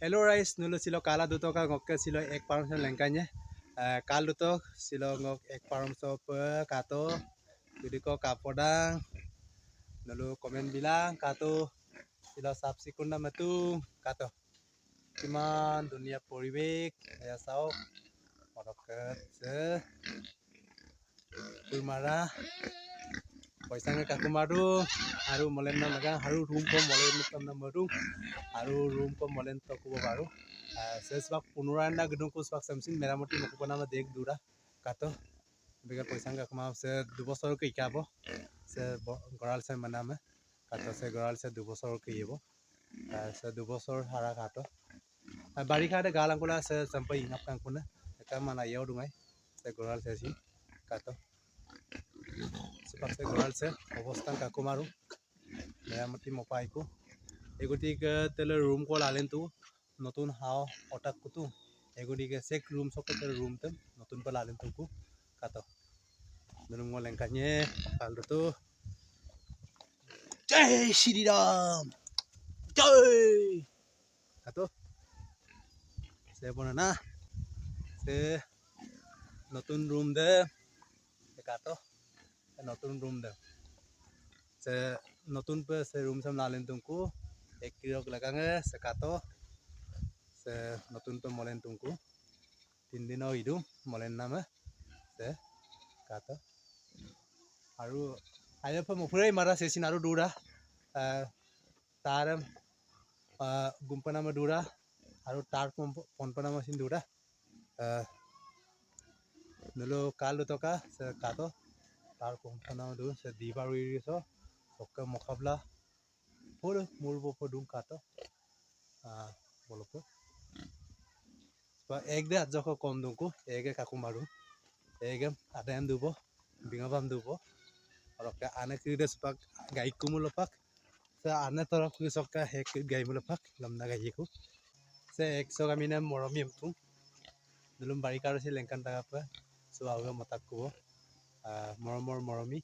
Hello guys, nulo silo kala duto ka ngokke silo ek param sa lengkanya. Kal duto silo ngok ek param so kato jadi ko kapodang nulo komen bilang kato silo subsikun na matung kato. Kiman dunia poribek ya sao moroket se kumara পইচা কাকু মাৰো আৰু মলেন না লগা আৰু room কম মলেন তম না মাৰো আৰু ৰুম কম মলেন তো কব পাৰো সেসবাক পুনরায়না গদুকো সবাক সামসিন মেরামতি মকুপনা মা দেখ দুরা কাটো বেগা পয়সা কাকু মা সে 2 বছর কে ইকাবো সে গরাল সে মানামে কাটো সে গরাল সে 2 বছর কে ইবো সে 2 বছর হারা কাটো বাড়ি খাতে গালাঙ্কুলা সে সম্পই ইনাপ কাঙ্কুনা কা মানা ইয়াও দুঙাই সে গরাল সে সি কাটো Sepaksa goral se obostan kaku maru meramati mopaiku egotik tele room ko lalen tu notun hao otak kutu egotik sek room sok tele room tem notun pa lalen tu ku kato belum ngoleng kanye kaldo tu jai Shri Ram jai kato se bonana se notun room de kato নতুন room দে সে নতুন pay সে room সাম লালেন তুমকু এক কিরক লাগাঙ্গে সে কাটো সে নতুন pay মলেন তুমকু 3 দিন ইদু মলেন নামে সে কাটো আৰু আইফ মুফুৰে মাৰা সেচিন আৰু দুৰা তাৰ গুম্পনামে দুৰা আৰু তাৰ পনপনামে সিন দুৰা নলো কাল টকা সে কাটো তার পম্পনা দু সে দিবার উইরিসো ওকে মুকাবলা পুরো মুরবো পদুম কাটো বলপো এক দে আজক কম দুকু এগে কাকু মারু এগে আদেন দুবো বিঙাবাম দুবো ওকে আনে ক্রিডে সপাক গাই কুমুলপাক সে আনে তরফ কিসকা হেক গাই মুলপাক লমনা গাইকু সে 100 গামিনে মরমিম তু দুলুম বারিকার সে লেংকান টাকা সো আগে মতাক কুবো মৰমৰ মৰমি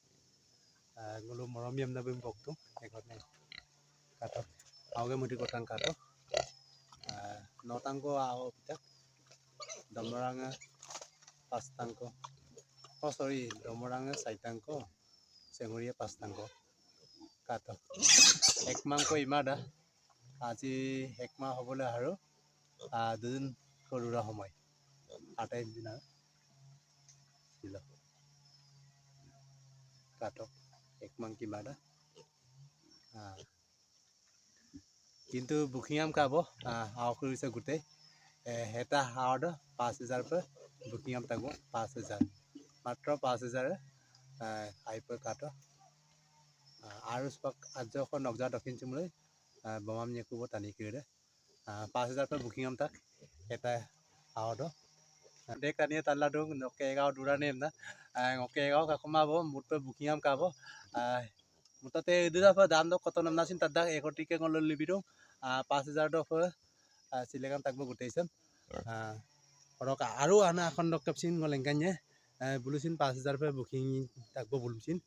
গলো মৰমি আমনা বিম বকটো একনে কাটো আগে মুটি কটাং কাটো নটাংকো আও পিতা দমরাঙা পাঁচটাংকো সরি দমরাঙা চাইটাংকো চেঙুৰিয়া পাঁচটাংকো কাটো একমাংকো ইমাদা আজি একমাহ হবলে আৰু দুদিন কৰুৰা সময় 28 দিন আৰু ছিল kato ekmang kimada কিন্তু বুকিংআম কাবো আউকুরিছে গুতে হেটা হাওড 5000 পে বুকিংআম তাগো 5000 মাত্র 5000 আইপে কাটো আৰু স্পক আজখ নগজা দক্ষিণ চিমলৈ বমাম নেকুব টানি কিৰে 5000 পে বুকিংআম তাক হেটা হাওড দেখ কানিয়ে তাল্লা দং নকে গাও দুরা নেম না ngke gaw ka kumabo mutpe bukingham kabo mutate idura pa dam do koton nasin tadak ekotike ngol libido 5000 do fa silegan takbo guteisem orok aru ana akhon dok kapsin ngolengkanye bulusin 5000 pe booking takbo bulusin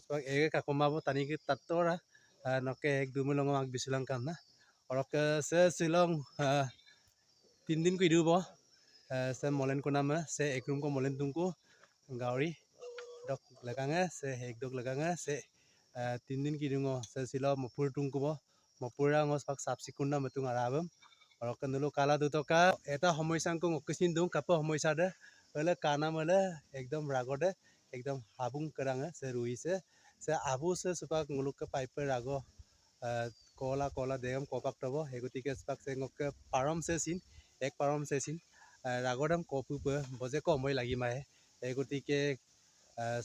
spak ege ka kumabo tani ki tatora noke ek dumulong mak bisulang kamna orok se silong 3 din ko idubo se molen kunama se ekrum ko molen tungku गावरी डक लगांगे से एक डक लगांगे से 3 दिन की दुंगो से सिलो मपुर तुंगको मपुरा ngos pak sapsikunda metung arabam और कन्दलो काला दुतका एटा समस्यांको ngकिसिन दुं कापो समस्या दे बले काना मले एकदम रागोदे एकदम हाबुं करांगे से रुइसे से आबु से सुपाक मुलुक पाइप रागो कोला कोला देगम कोपाक तबो हेगुतिके सुपाक से ngके पारम से सिन एक पारम से सिन रागोदम कोपु बजे कमय लागि माहे এগতিকে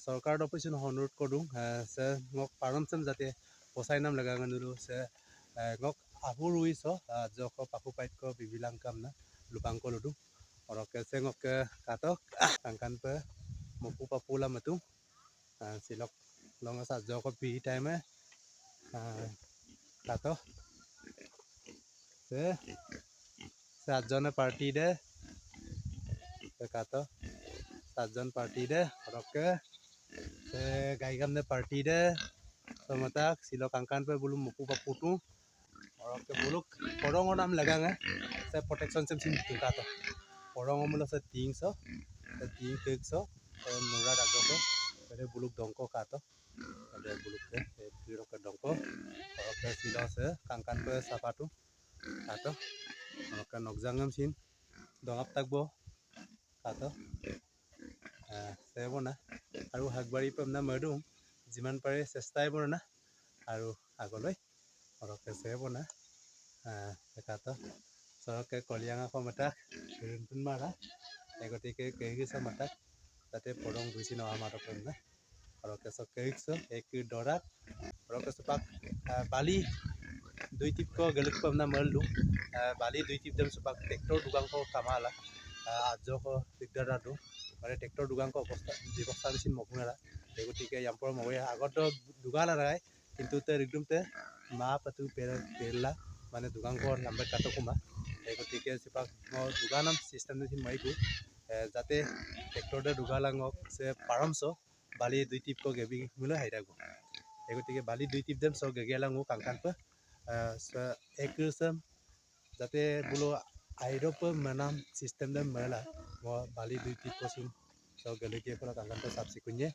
সরকার অফিসন অনুরোধ করুন সে মোক পারমসম যাতে পচাই নাম লাগাঙ নুলু সে মোক আবু রুইছ জখ পাপু পাইক বিবিলাং কাম না লুপাংক লুদু অরকে সে মোক কাটক কাংকান পে মকু পাপুলা মতু সিলক লং সা জখ পি টাইমে কাটো সে সাতজনে পার্টি দে কাটো 7 জন পার্টি দে রকে সে গাইগাম দে পার্টি দে সমতাক সিলো কাংকান पे बुलु मुकु पपुटू और के बुलुक परोंग नाम लगांगे saya protection sem tuka to porong omul sa ting so nurat ago ko ada buluk dongko ka to ada buluk ke piro ke dongko ke silo se kangkan pe sapatu ka to ke nokjangam sin dongap takbo ka to sebona aru hagbari pamna madum jiman pare চেষ্টাই বৰ না আৰু আগলৈ সৰকে sebona কাটো সৰকে কলিয়াঙা কমটা ৰুনপুন মাৰা এগতিকে কেগিছা মাতা তাতে পৰং বুজি নহা মাতা পৰনা সৰকে কেগিছ এক দৰাত সৰকে সপাক বালি দুই টিপ ko geluk pamna maldu bali দুই টিপ dem সপাক ট্ৰেক্টৰ দুগাং ko kamala আজ ko দিগদাৰ দু মানে ট্ৰেক্টৰ দুগাং ko অৱস্থা ব্যৱস্থা দিছিল মকুনাৰা এগতিকে ইয়াম্পৰ মগৈ আগত দুগালা ৰায় কিন্তু তে ৰিকদমতে মা পাতু পেৰলা মানে দুগাং ko নাম্বাৰ কাটো কুমা এগতিকে সপাক দুগানাম সিস্টেম দিছিল মাইকু যাতে ট্ৰেক্টৰ দুগালাঙক সে পাৰমছ বালি দুই টিপ ko গেবি মুলে হাইরাগো এগতিকে বালি দুই টিপ dem so গেগেলাঙো কাংকান পে একসম যাতে বলো আইরপ মানাম সিস্টেম dem মেলা বালি দুই টিপ ko sin so গেলকে পরা কাংকান পে সাবসি কুnye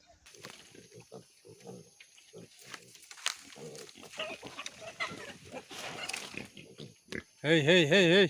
hey